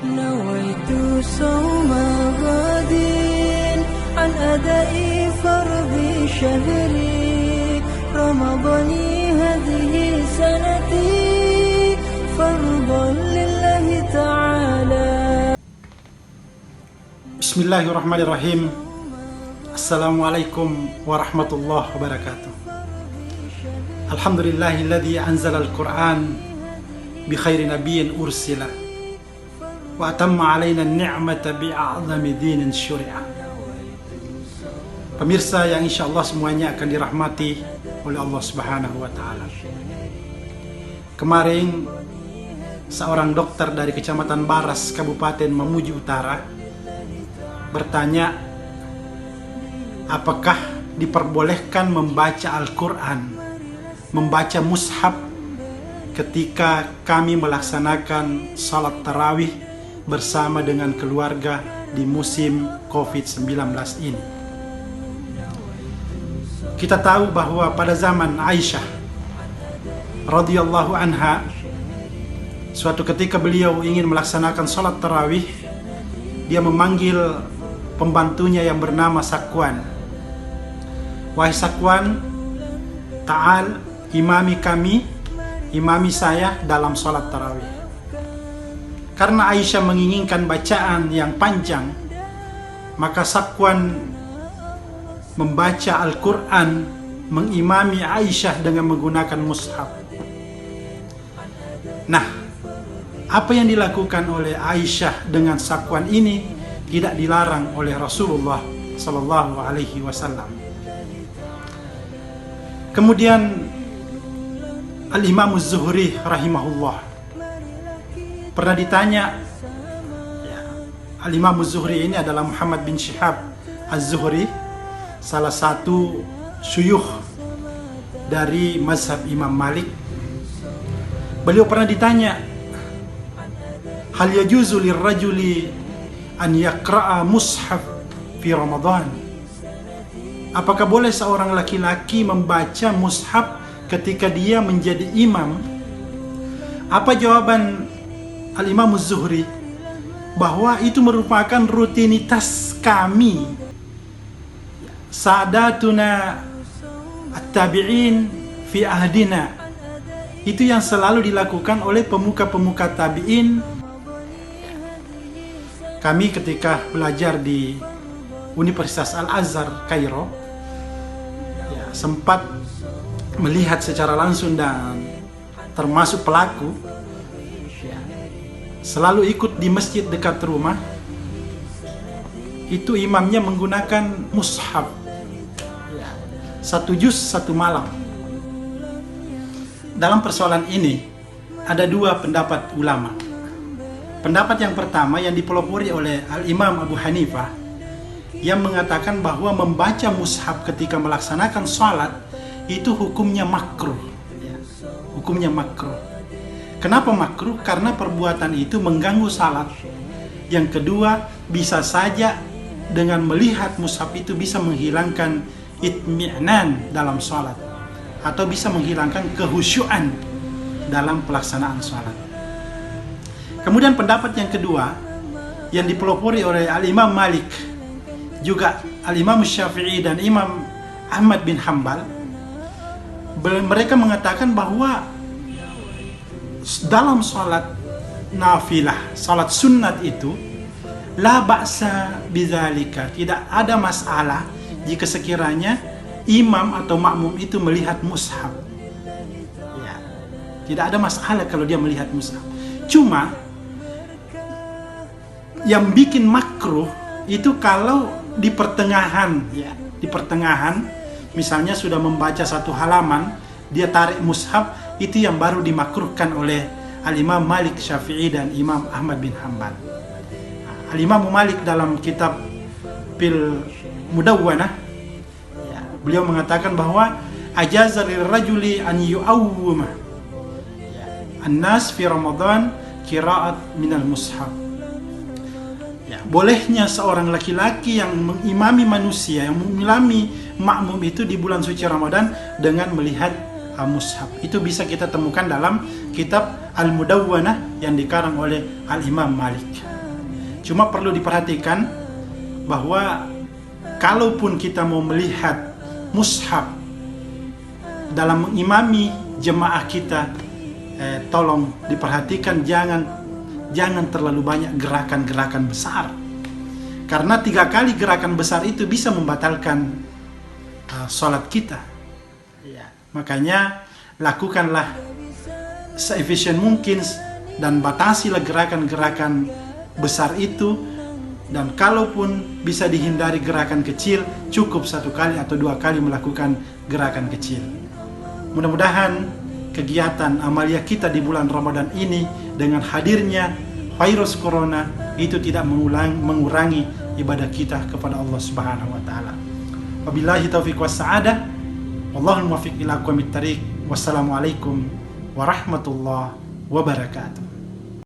نويت صوم غد عن أداء فرض شهري رمضان هذه سنتي فرضا لله تعالى. Bismillahirrahmanirrahim. Assalamualaikum warahmatullahi wabarakatuh. Alhamdulillahilladzi anzala al-Qur'an bi khairi nabiyyin ursila wa atamma alaina an-ni'mata bi a'zami dinin syuri'a. Pemirsa yang insyaallah semuanya akan dirahmati oleh Allah Subhanahu wa taala. Kemarin seorang dokter dari Kecamatan Baras, Kabupaten Mamuju Utara bertanya, apakah diperbolehkan membaca Al-Quran, membaca mushaf ketika kami melaksanakan salat tarawih bersama dengan keluarga di musim COVID-19 ini. Kita tahu bahwa pada zaman Aisyah radhiyallahu anha, suatu ketika beliau ingin melaksanakan salat tarawih, dia memanggil pembantunya yang bernama Sakwan. Wahai Sakwan, ta'al imami kami, imami saya dalam salat tarawih. Karena Aisyah menginginkan bacaan yang panjang, maka Sakwan membaca Al-Quran, mengimami Aisyah dengan menggunakan mushaf. Nah, apa yang dilakukan oleh Aisyah dengan Sakwan ini tidak dilarang oleh Rasulullah sallallahu alaihi wasallam. Kemudian Al-Imam Az-Zuhri rahimahullah pernah ditanya, Al-Imam Az-Zuhri ini adalah Muhammad bin Syihab Az-Zuhri, salah satu syuyukh dari mazhab Imam Malik. Beliau pernah ditanya, hal yajuzu lirrajuli an yaqra'a mushaf fi Ramadan? Apakah boleh seorang laki-laki membaca mushaf ketika dia menjadi imam? Apa jawaban Al-Imam Az-Zuhri? Bahwa itu merupakan rutinitas kami, sadatuna at-tabi'in fi ahdina. Itu yang selalu dilakukan oleh pemuka-pemuka tabi'in. Kami ketika belajar di Universitas Al-Azhar Kairo, sempat melihat secara langsung dan termasuk pelaku, selalu ikut di masjid dekat rumah. Itu imamnya menggunakan mushaf, satu juz satu malam. Dalam persoalan ini ada dua pendapat ulama. Pendapat yang pertama yang dipelopori oleh Al-Imam Abu Hanifah, yang mengatakan bahwa membaca mushaf ketika melaksanakan sholat itu hukumnya makruh. Hukumnya makruh. Kenapa makruh? Karena perbuatan itu mengganggu salat. Yang kedua, bisa saja dengan melihat mushaf itu bisa menghilangkan itmi'nan dalam sholat, atau bisa menghilangkan kehusyuan dalam pelaksanaan sholat. Kemudian pendapat yang kedua yang dipelopori oleh Al-Imam Malik, juga Al-Imam Syafi'i dan Imam Ahmad bin Hanbal, mereka mengatakan bahwa dalam salat nafilah, salat sunat itu la ba'sa bidzalika, tidak ada masalah jika sekiranya imam atau makmum itu melihat mushaf. Tidak ada masalah kalau dia melihat mushaf. Cuma yang bikin makruh itu kalau di pertengahan, di pertengahan, misalnya sudah membaca satu halaman, dia tarik mushaf, itu yang baru dimakruhkan oleh Al-Imam Malik, Syafi'i dan Imam Ahmad bin Hanbal. Al-Imam Malik dalam kitab Fil Mudawwanah, beliau mengatakan bahwa ajaza lirrajuli an yu'awwima an-nas fi Ramadan qira'at minal mushaf. Bolehnya seorang laki-laki yang mengimami manusia, yang mengimami makmum itu di bulan suci Ramadan dengan melihat mushaf. Itu bisa kita temukan dalam kitab Al-Mudawwanah yang dikarang oleh Al-Imam Malik. Cuma perlu diperhatikan bahwa kalaupun kita mau melihat mushaf dalam mengimami jemaah kita, tolong diperhatikan jangan terlalu banyak gerakan-gerakan besar. Karena 3 kali gerakan besar itu bisa membatalkan sholat kita. Makanya lakukanlah seefisien mungkin dan batasilah gerakan-gerakan besar itu. Dan kalaupun bisa dihindari gerakan kecil, cukup 1 kali atau 2 kali melakukan gerakan kecil. Mudah-mudahan kegiatan amalia kita di bulan Ramadan ini dengan hadirnya virus corona itu tidak mengurangi ibadah kita kepada Allah Subhanahu wa taala. Wabillahi taufiq wassa'adah. Wallahul muwaffiq ila aqwamit thariq. Wassalamualaikum warahmatullahi wabarakatuh.